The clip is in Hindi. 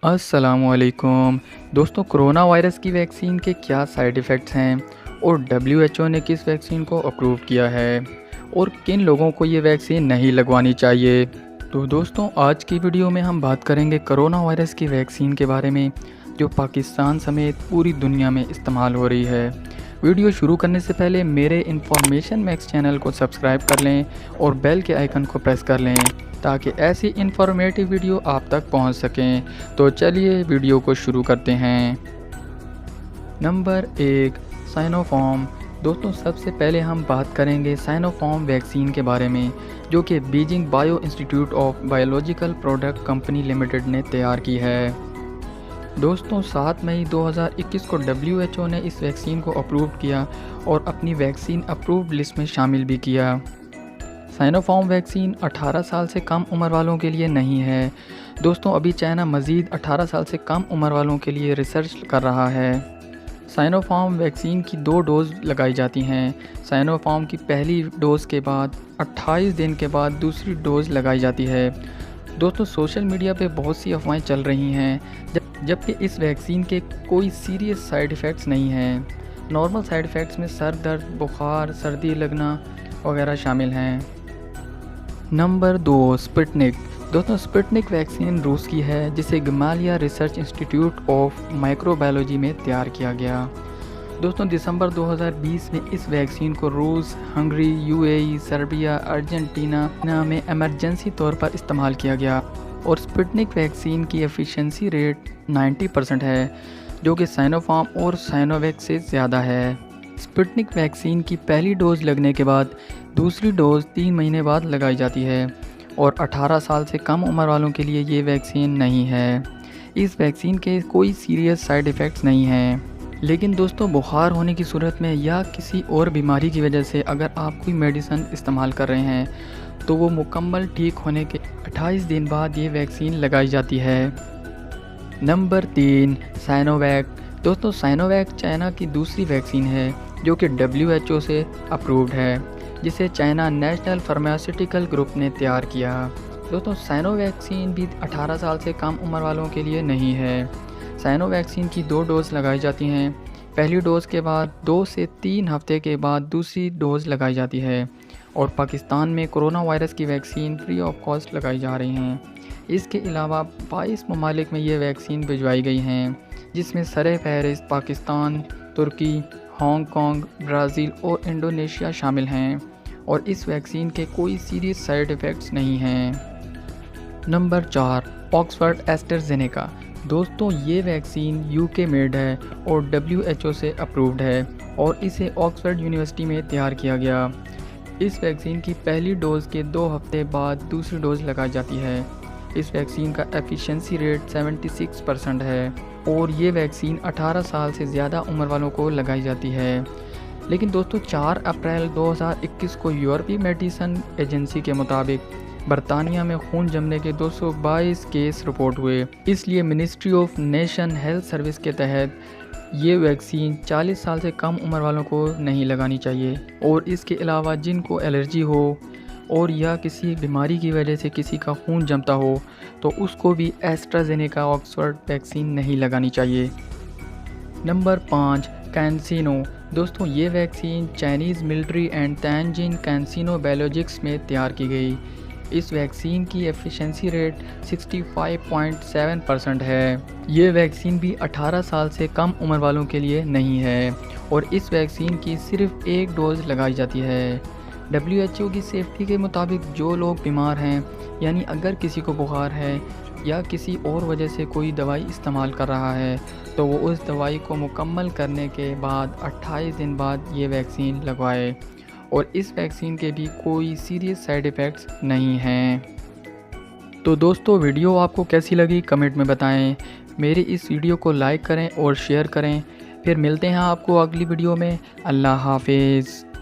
अस्सलामुअलैकुम दोस्तों, कोरोना वायरस की वैक्सीन के क्या साइड इफ़ेक्ट्स हैं और डब्ल्यूएचओ ने किस वैक्सीन को अप्रूव किया है और किन लोगों को ये वैक्सीन नहीं लगवानी चाहिए। तो दोस्तों, आज की वीडियो में हम बात करेंगे कोरोना वायरस की वैक्सीन के बारे में, जो पाकिस्तान समेत पूरी दुनिया में इस्तेमाल हो रही है। वीडियो शुरू करने से पहले मेरे इन्फॉर्मेशन मैक्स चैनल को सब्सक्राइब कर लें और बेल के आइकन को प्रेस कर लें ताकि ऐसी इन्फॉर्मेटिव वीडियो आप तक पहुंच सकें। तो चलिए वीडियो को शुरू करते हैं। Number 1, Sinopharm. दोस्तों, सबसे पहले हम बात करेंगे साइनोफार्म वैक्सीन के बारे में, जो कि Beijing bio institute of biological product company limited ने तैयार की है। दोस्तों, 7 मई 2021 को डब्ल्यूएचओ ने इस वैक्सीन को अप्रूव किया और अपनी वैक्सीन अप्रूव्ड लिस्ट में शामिल भी किया। साइनोफार्म वैक्सीन 18 साल से कम उम्र वालों के लिए नहीं है। दोस्तों, अभी चाइना मज़ीद 18 साल से कम उम्र वालों के लिए रिसर्च कर रहा है। साइनोफार्म वैक्सीन की 2 डोज लगाई जाती हैं। साइनोफार्म की पहली डोज के बाद 28 दिन के बाद दूसरी डोज लगाई जाती है। दोस्तों, सोशल मीडिया पे बहुत सी अफवाहें चल रही हैं, जबकि इस वैक्सीन के कोई सीरियस साइड इफ़ेक्ट्स नहीं हैं। नॉर्मल साइड इफ़ेक्ट्स में सर दर्द, बुखार, सर्दी लगना वगैरह शामिल हैं। Number 2, Sputnik. दोस्तों, स्पुतनिक वैक्सीन रूस की है, जिसे गमालिया रिसर्च इंस्टीट्यूट ऑफ माइक्रोबायोलॉजी में तैयार किया गया। दोस्तों, दिसंबर 2020 में इस वैक्सीन को रूस, हंगरी, यूएई, सर्बिया, अर्जेंटीना में इमरजेंसी तौर पर इस्तेमाल किया गया और स्पुतनिक वैक्सीन की एफिशिएंसी रेट 90% है, जो कि साइनोफार्म और साइनोवैक से ज़्यादा है। स्पुतनिक वैक्सीन की पहली डोज लगने के बाद दूसरी डोज 3 महीने बाद लगाई जाती है और 18 साल से कम उम्र वालों के लिए ये वैक्सीन नहीं है। इस वैक्सीन के कोई सीरियस साइड इफ़ेक्ट्स नहीं हैं। लेकिन दोस्तों, बुखार होने की सूरत में या किसी और बीमारी की वजह से अगर आप कोई मेडिसिन इस्तेमाल कर रहे हैं तो वो मुकम्मल ठीक होने के 28 दिन बाद ये वैक्सीन लगाई जाती है। Number 3, Sinovac. दोस्तों, साइनोवैक चाइना की दूसरी वैक्सीन है जो कि डब्ल्यूएचओ से अप्रूव्ड है, जिसे चाइना नेशनल फार्मास्यूटिकल ग्रुप ने तैयार किया। दोस्तों, साइनो वैक्सीन भी 18 साल से कम उम्र वालों के लिए नहीं है। साइनो वैक्सीन की 2 डोज लगाई जाती हैं। पहली डोज के बाद 2 से 3 हफ्ते के बाद दूसरी डोज लगाई जाती है और पाकिस्तान में कोरोना वायरस की वैक्सीन फ्री ऑफ कॉस्ट लगाई जा रही हैं। इसके अलावा 22 ममालिक में ये वैक्सीन भिजवाई गई हैं, जिसमें सरे फहरिस्त पाकिस्तान, तुर्की, हांगकांग, ब्राज़ील और इंडोनेशिया शामिल हैं और इस वैक्सीन के कोई सीरियस साइड इफ़ेक्ट्स नहीं हैं। Number 4, Oxford AstraZeneca. दोस्तों, ये वैक्सीन यूके मेड है और डब्ल्यूएचओ से अप्रूव्ड है और इसे ऑक्सफर्ड यूनिवर्सिटी में तैयार किया गया। इस वैक्सीन की पहली डोज के 2 हफ्ते बाद दूसरी डोज लगाई जाती है। इस वैक्सीन का एफिशिएंसी रेट 76% है और ये वैक्सीन 18 साल से ज़्यादा उम्र वालों को लगाई जाती है। लेकिन दोस्तों, 4 अप्रैल 2021 को यूरोपीय मेडिसिन एजेंसी के मुताबिक बरतानिया में खून जमने के 222 केस रिपोर्ट हुए। इसलिए ministry of nation health service के तहत ये वैक्सीन 40 साल से कम उम्र वालों को नहीं लगानी चाहिए और इसके अलावा जिनको एलर्जी हो और या किसी बीमारी की वजह से किसी का खून जमता हो तो उसको भी एस्ट्राजेनेका ऑक्सफर्ड वैक्सीन नहीं लगानी चाहिए। Number 5, CanSino. दोस्तों, ये vaccine Chinese military and Tianjin CanSino Biologics में तैयार की गई। इस वैक्सीन की एफिशिएंसी रेट 65.7% है। ये वैक्सीन भी 18 साल से कम उम्र वालों के लिए नहीं है और इस वैक्सीन की सिर्फ 1 डोज लगाई जाती है। डब्ल्यूएचओ की सेफ्टी के मुताबिक जो लोग बीमार हैं, यानी अगर किसी को बुखार है या किसी और वजह से कोई दवाई इस्तेमाल कर रहा है तो वो उस दवाई को मुकम्मल करने के बाद 28 दिन बाद ये वैक्सीन लगवाए और इस वैक्सीन के भी कोई सीरियस साइड इफ़ेक्ट्स नहीं हैं। तो दोस्तों, वीडियो आपको कैसी लगी कमेंट में बताएं। मेरी इस वीडियो को लाइक करें और शेयर करें। फिर मिलते हैं आपको अगली वीडियो में। अल्लाह हाफिज़।